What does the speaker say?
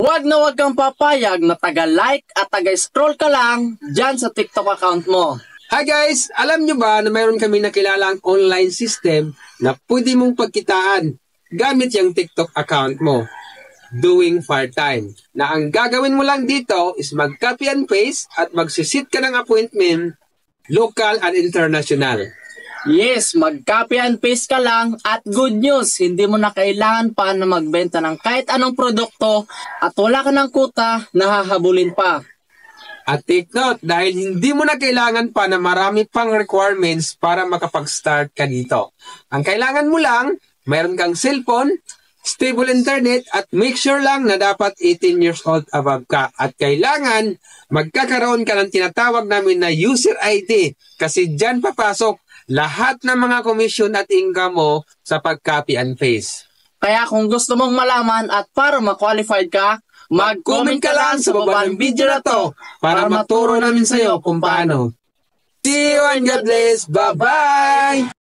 Huwag kang papayag na taga-like at taga-scroll ka lang dyan sa TikTok account mo. Hi guys! Alam nyo ba na mayroon kami nakilalang online system na pwede mong pagkitaan gamit yung TikTok account mo? Doing part-time. Na ang gagawin mo lang dito is mag-copy and paste at magsisit ka ng appointment, local and international. Yes, mag-copy and paste ka lang at good news, hindi mo na kailangan pa na magbenta ng kahit anong produkto at wala ka ng kuta na hahabulin pa. At take note, dahil hindi mo na kailangan pa na marami pang requirements para makapag-start ka dito. Ang kailangan mo lang, mayroon kang cellphone, stable internet, at make sure lang na dapat 18 years old above ka. At kailangan magkakaroon ka ng tinatawag namin na user ID kasi dyan papasok lahat ng mga commission at income mo sa pag-copy and paste. Kaya kung gusto mong malaman at para ma-qualified ka, mag-comment ka lang sa baba ng video na to para maturo namin sa'yo kung paano. See you and God bless. Bye-bye!